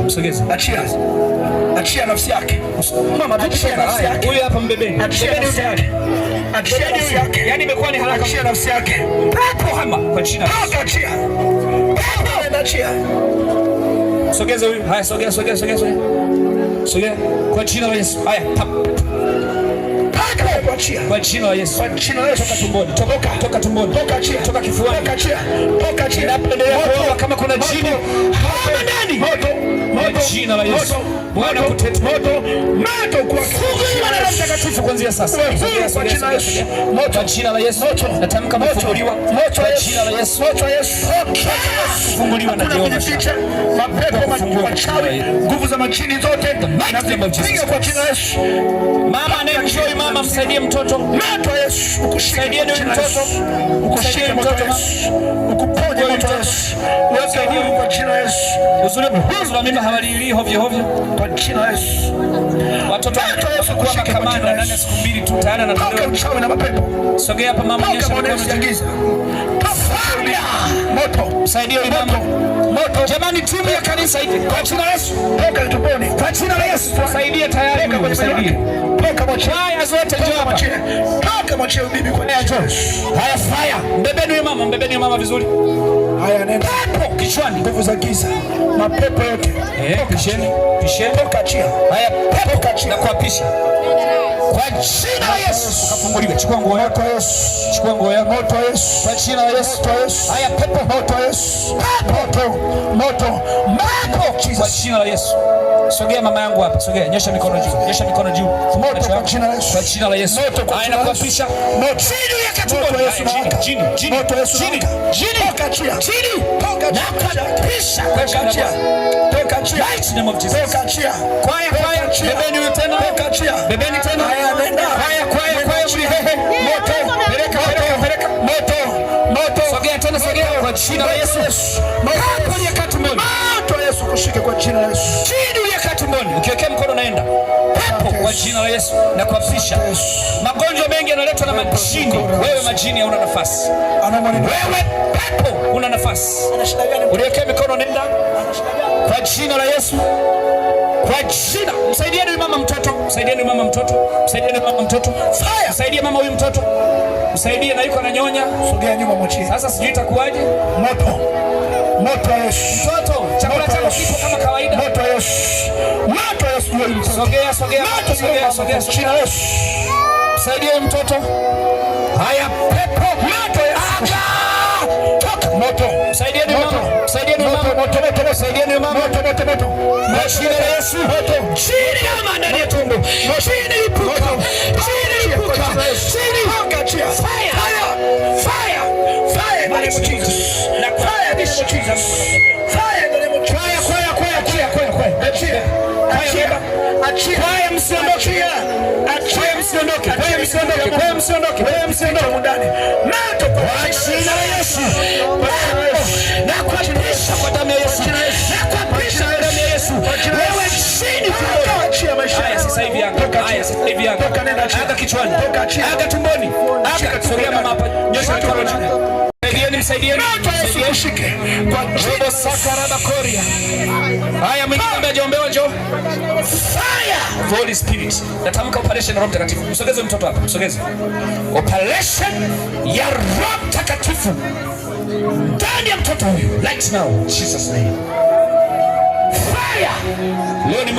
msogeze. Achia. Achia nafsi yake. Mama, achia nafsi yake. Huyu hapa mbebeni. Achia nafsi yake. Achia nafsi yake. Yaani imekuwa ni haraka. Achia nafsi yake. Pepo hama kwa jina. Achia. Pepo achia. Sogeza huyu. Haya, sogea. Sogea. Kwa jina la Yesu. Haya, tap. Kwa jina la Yesu. Kwa jina la Yesu. Toka tumboni. Toka tumboni. Toka achia. Toka kifuani. Toka achia. Toka achia. Ninapendelea kuomba kama kuna jini hapa ndani. Moto. Kwa jina la Yesu. Bwana kutete. Moto kwa funguliwa na Roho Mtakatifu kuanzia sasa. Kwa jina la Yesu. Kwa jina la Yesu. Natamka kufunguliwa. Kwa jina la Yesu. Kufunguliwa na Jehova. Mapepo machawi, nguvu za majini zote nazipiga kwa jina la Yesu. Mama anayemjoi mama, msaidie mtoto. Moto wa Yesu ukushike mtoto. Ukushike mtoto ukuponye moto wa Yesu. Usaidie kwa jina la Yesu. Uzuri mimi hawalili hovyo kwa jina la Yesu. Watoto watakuwa makamanda ndani ya siku 2 tu tayari anatolewa uchawi na mapepo. Sogea hapa mama, nyesha giza. Moto, msaidie huyu mama. Moto. Jamani, timu ya kanisa hii kwa jina la Yesu. Toka tumboni. Kwa jina la Yesu tusaidie tayari Mungu msaidie. Toka moto. Haya zote njoo hapa. Toka moto bibi kwa jina la Yesu. Haya fire. Mbebeni huyu mama vizuri. Haya nenda. Pepo kichwani, nguvu za giza. Mapepo yote. Pisheni. Toka achia. Haya pepo kachia na kuapisha. Kwa jina la Yesu ukafunguliwe. Chukua nguo yako Yesu. Chukua nguo yako. Moto Yesu. Kwa jina la Yesu. Haya pepo moto Yesu. Moto. Kwa jina la Yesu. Sogea mama yangu hapa. Sogea. Nyosha mikono juu. Moto kwa jina la Yesu. Kwa jina la Yesu. Haya na kuapisha. Moto. Chini ya katumboni Yesu. Chini. Moto Yesu. Chini. Toka chia. Chini. Toka chia. Toka chia. Toka chia. Right name of Jesus. Toka chia. Kwaya. Bebeni huyu tena. Toka chia. Bebeni tena. Haya nenda. Kwaya. Moto. Peleka. Moto. Sogea tena. Kwa jina la Yesu. Hapo ni katumboni. Moto Yesu kushike kwa jina la Yesu. Chini ya katumboni. Ukiwekea mkono naenda. Hapo kwa jina la Yesu na kuapisha. Magonjwa mengi yanaletwa na majini. Wewe majini hauna nafasi. Wewe pepo una nafasi. Uliwekea mikono nenda. Kwa jina la Yesu. Kwa jina. Msaidieni huyu mama mtoto. Fire. Msaidie mama huyu mtoto. Msaidie na yuko ananyonya. Sogea nyuma mochi. Sasa sijui itakuwaje. Moto Yesu. Mtoto, chakula chako kipo kama kawaida. Moto Yesu. Sogea. Jina Yesu. Msaidie huyu mtoto. Haya pepo. Moto Yesu. Toka. Moto. Msaidieni mama. Moto. Jina la Yesu. Chini ya mama ndani ya tumbo. Chini ipuka. Sasa hivi yako. Aga kichwani. Aga tumboni. Aga sogea mama hapa. Nyosha mikono juu. Msaidieni. Ushike kwa robo sakaraba koria. Haya mwingine ambaye hajaombewa njoo. Fire. Holy Spirit. Natamka operation ya Roho Mtakatifu. Msogeze mtoto hapa. Msogeze. Operation ya Roho Mtakatifu ndani ya mtoto huyu. Right now. Jesus name. Fire. Leo ni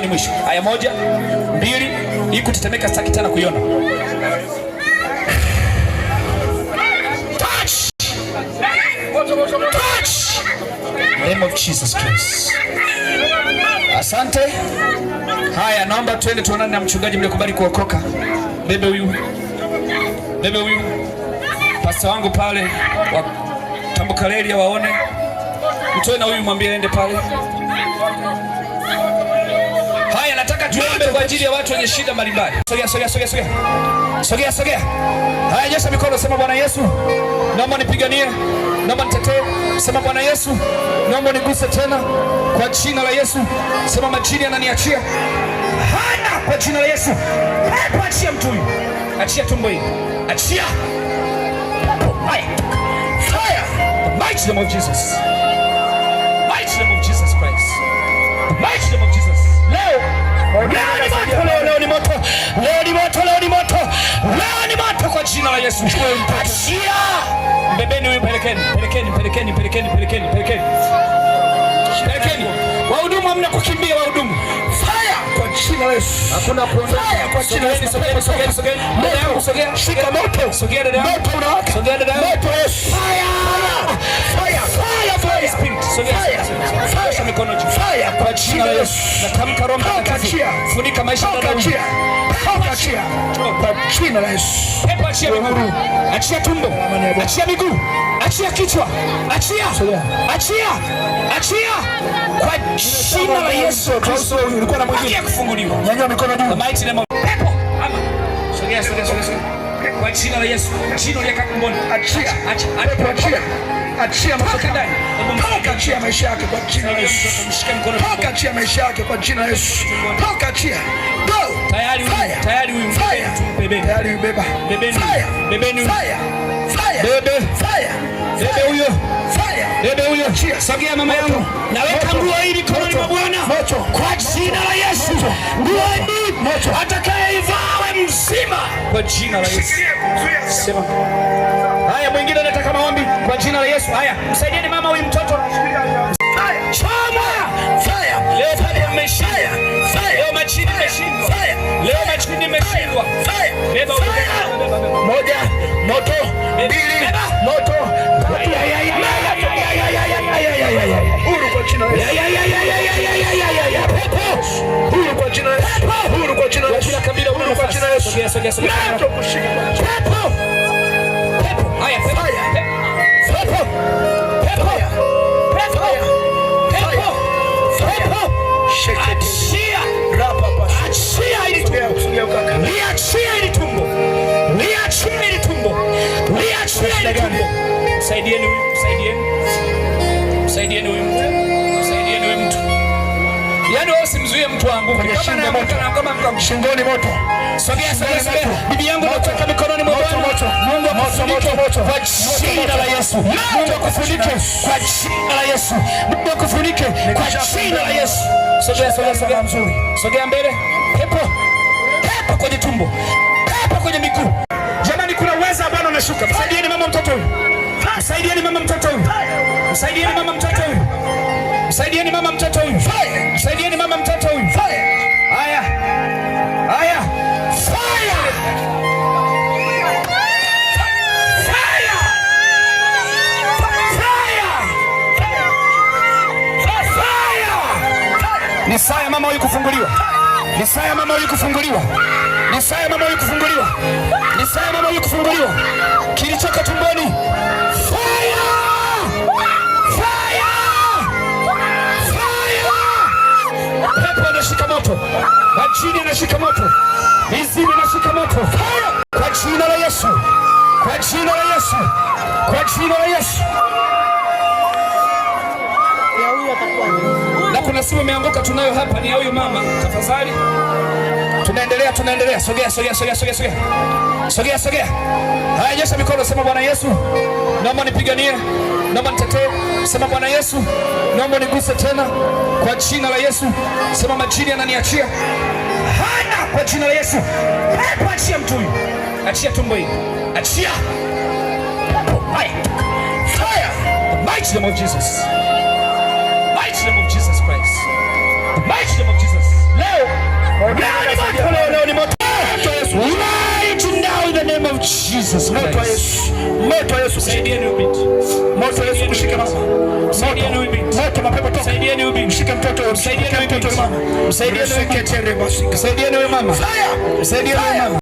mwisho. Haya 1, 2, hii kutetemeka sitaki tena kuiona. Touch. Name of Jesus Christ. Asante. Haya, naomba twende tuonane na mchungaji mlikubali kuokoka. Bebe huyu. Pastor wangu pale wa Tambukarelia waone. Mtoe na huyu mwambie aende pale. Haya, nataka tuombe kwa ajili ya watu wenye shida mbalimbali. Sogea. Haya, nyosha mikono, sema Bwana Yesu, naomba nipiganie, naomba nitetee. Sema Bwana Yesu, naomba niguse tena kwa jina la Yesu. Sema majini yananiachia. Haya, kwa jina la Yesu. Hapo achia mtu huyu. Achia tumbo hili. Achia. Haya. Fire. The mighty name of Jesus. mighty name of Jesus. Leo ni moto kwa jina la Yesu. Achia. Mbebeni huyu, pelekeni. Wahudumu hamna kukimbia, wahudumu. Fire kwa jina la Yesu. Hakuna kuondoka. Fire kwa jina la Yesu. Sogea. Dada yangu sogea. Shika moto. Sogea dada yangu. Moto unawaka. Sogea dada yangu. Moto Yesu. Fire. Spirit. Sogea. Fire mikono juu. Fire kwa jina la Yesu. Natamka Roho Mtakatifu. Funika maisha ya dada yangu. Achia. Kwa jina la Yesu. Pepo achia miguu. Achia tumbo. Achia miguu. Achia kichwa. Achia. Kwa jina la Yesu. Ulikuwa na mwingine kufunguliwa. Nyanyua mikono juu. Mighty name of pepo. Ama. Sogea. Kwa jina la Yesu. Jina lile kakumboni. Achia. Achia maisha yake. Achia maisha yake kwa jina la Yesu. Mshike mkono. Achia maisha yake kwa jina la Yesu. Achia. Go. Tayari huyu tumbebe. Tayari ubeba. Bebeni huyu. Bebe huyo. Sogea mama yangu. Naweka nguo hii mikononi mwa Bwana. Kwa jina la Yesu. Nguo hii atakayeivaa mzima kwa jina la Yesu. Sema. Haya, mwingine anataka maombi kwa jina la Yesu. Haya, msaidieni mama huyu mtoto. Choma! Fire! Leo pale mmeshinda. Leo machini imeshindwa. Leo machini imeshindwa. Beba huyo. Moja, moto, mbili, moto. Huru kwa jina la Yesu. Huru kwa jina la Yesu. Huru kwa jina la Yesu. Kila kabila huru kwa jina la Yesu. Sogea. Pepo. Haya, pepo. Achia. Achia ili tumbo. Saidieni huyu mtu. Yaani wewe usimzuie mtu wangu. Kama mtu shingoni moto. Sogea. Bibi yangu natoka mikononi mwa Bwana. Mungu akufunike kwa jina la Yesu. Mungu akufunike kwa jina la Yesu. Mungu akufunike kwa jina la Yesu. Sogea mzuri. Sogea mbele. Pepo kwenye tumbo. Pepo kwenye miguu. Jamani, kuna uwezo Bwana unashuka. Msaidieni mama mtoto huyu. Msaidieni mama mtoto huyu. Haya. Fire. Ni saa ya mama huyu kufunguliwa. Kilichoka tumboni. Fire! Pepo anashika moto. Majini anashika moto. Mizimu inashika moto. Fire! Kwa jina la Yesu. Na kuna simu imeanguka tunayo hapa, ni ya huyu mama. Tafadhali. Tunaendelea. Sogea. Haya, nyosha mikono, sema Bwana Yesu, naomba nipiganie, naomba nitetee. Sema Bwana Yesu, naomba niguse tena kwa jina la Yesu. Sema majini ananiachia. Hana kwa jina la Yesu. Pepo achia mtu huyu. Achia tumbo hili. Achia. Haya. Fire. The mighty name of Jesus. Christ. The mighty name of Jesus. Leo ni moto. Right now in the name of Jesus. Moto Yesu. Saidieni ubiti. Moto Yesu kushika mama. Saidieni ubiti. Moto mapepo toka. Saidieni ubiti. Mshike mtoto. Saidieni ubiti. Saidieni mama. Saidieni mama.